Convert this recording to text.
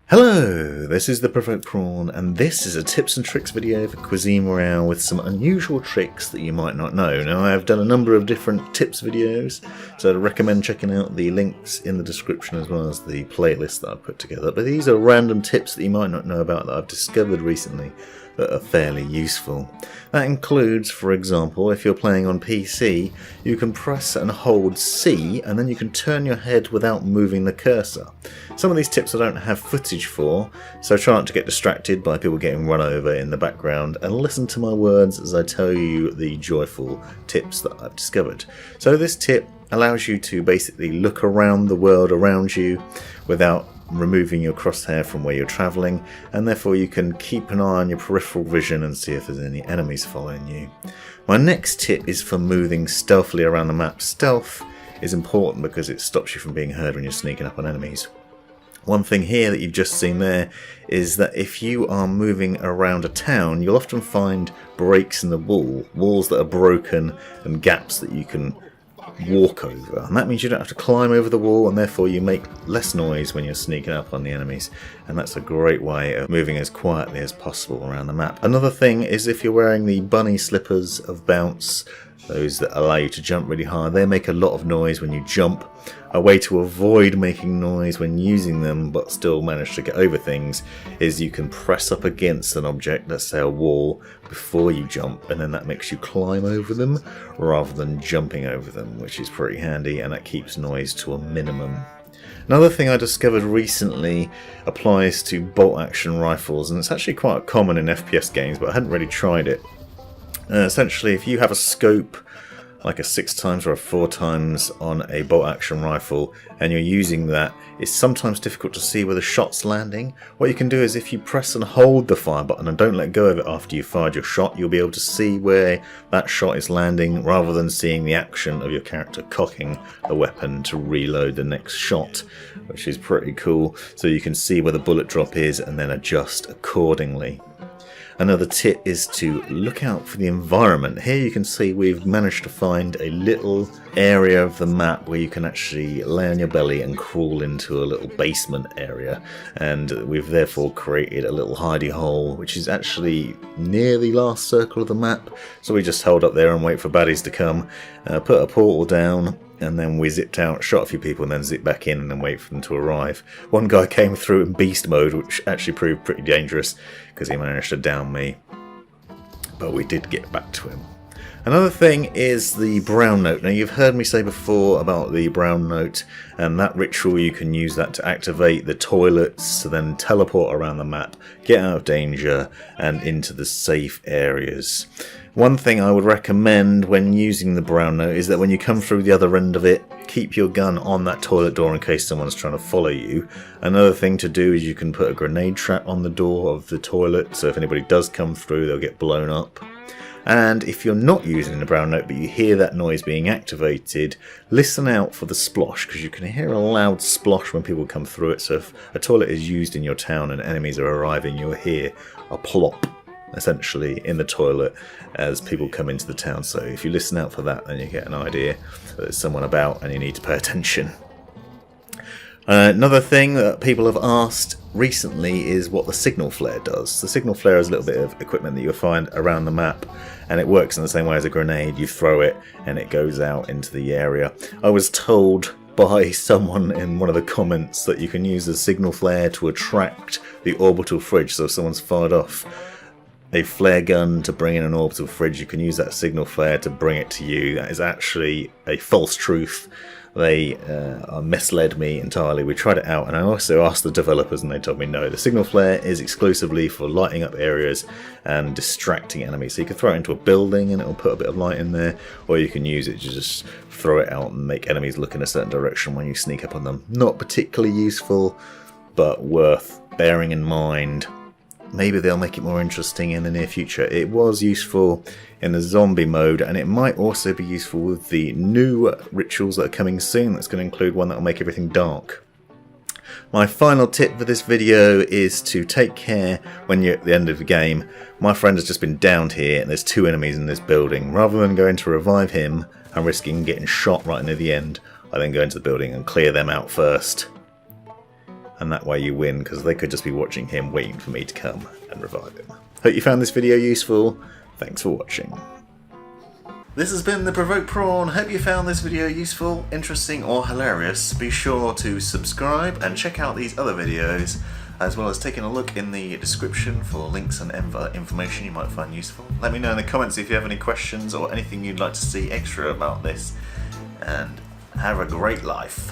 Hello, this is the Provoked Prawn, and this is a tips and tricks video for Cuisine Royale with some unusual tricks that you might not know. Now, I have done a number of different tips videos, so I'd recommend checking out the links in the description as well as the playlist that I've put together. But these are random tips that you might not know about that I've discovered recently that are fairly useful. That includes, for example, if you're playing on PC, you can press and hold C and then you can turn your head without moving the cursor. Some of these tips I don't have footage for, so try not to get distracted by people getting run over in the background and listen to my words as I tell you the joyful tips that I've discovered. So this tip allows you to basically look around the world around you without removing your crosshair from where you're travelling, and therefore you can keep an eye on your peripheral vision and see if there's any enemies following you. My next tip is for moving stealthily around the map. Stealth is important because it stops you from being heard when you're sneaking up on enemies. One thing here that you've just seen there is that if you are moving around a town, you'll often find breaks in the wall, walls that are broken and gaps that you can walk over, and that means you don't have to climb over the wall, and therefore you make less noise when you're sneaking up on the enemies, and that's a great way of moving as quietly as possible around the map. Another thing is if you're wearing the bunny slippers of bounce, those that allow you to jump really high, they make a lot of noise when you jump. A way to avoid making noise when using them but still manage to get over things is you can press up against an object, let's say a wall, before you jump, and then that makes you climb over them rather than jumping over them, which is pretty handy, and that keeps noise to a minimum. Another thing I discovered recently applies to bolt action rifles, and it's actually quite common in FPS games, but I hadn't really tried it. Essentially, if you have a scope like a 6x or a 4x on a bolt action rifle and you're using that, it's sometimes difficult to see where the shot's landing. What you can do is if you press and hold the fire button and don't let go of it after you've fired your shot, you'll be able to see where that shot is landing rather than seeing the action of your character cocking the weapon to reload the next shot, which is pretty cool. So you can see where the bullet drop is and then adjust accordingly. Another tip is to look out for the environment. Here you can see we've managed to find a little area of the map where you can actually lay on your belly and crawl into a little basement area, and we've therefore created a little hidey hole which is actually near the last circle of the map. So we just hold up there and wait for baddies to come, put a portal down, and then we zipped out, shot a few people, and then zipped back in and then wait for them to arrive. One guy came through in beast mode, which actually proved pretty dangerous because he managed to down me, but we did get back to him. Another thing is the brown note. Now, you've heard me say before about the brown note, and that ritual, you can use that to activate the toilets to then teleport around the map, get out of danger and into the safe areas. One thing I would recommend when using the brown note is that when you come through the other end of it, keep your gun on that toilet door in case someone's trying to follow you. Another thing to do is you can put a grenade trap on the door of the toilet, so if anybody does come through, they'll get blown up. And if you're not using the brown note but you hear that noise being activated, listen out for the splosh, because you can hear a loud splosh when people come through it. So if a toilet is used in your town and enemies are arriving, you'll hear a plop essentially in the toilet as people come into the town. So if you listen out for that, then you get an idea that there's someone about and you need to pay attention. Another thing that people have asked recently is what the signal flare does. The signal flare is a little bit of equipment that you'll find around the map, and it works in the same way as a grenade. You throw it and it goes out into the area. I was told by someone in one of the comments that you can use the signal flare to attract the orbital fridge. So if someone's fired off a flare gun to bring in an orbital fridge, you can use that signal flare to bring it to you. That is actually a false truth. They misled me entirely. We tried it out, and I also asked the developers and they told me no. The signal flare is exclusively for lighting up areas and distracting enemies. So you can throw it into a building and it will put a bit of light in there, or you can use it to just throw it out and make enemies look in a certain direction when you sneak up on them. Not particularly useful, but worth bearing in mind. Maybe they'll make it more interesting in the near future. It was useful in the zombie mode, and it might also be useful with the new rituals that are coming soon. That's going to include one that will make everything dark. My final tip for this video is to take care when you're at the end of the game. My friend has just been downed here and there's two enemies in this building. Rather than going to revive him and risking getting shot right near the end, I then go into the building and clear them out first. and that way you win, because they could just be watching him waiting for me to come and revive him. Hope you found this video useful. Thanks for watching. This has been the Provoked Prawn. Hope you found this video useful, interesting or hilarious. Be sure to subscribe and check out these other videos, as well as taking a look in the description for links and information you might find useful. Let me know in the comments if you have any questions or anything you'd like to see extra about this, and have a great life.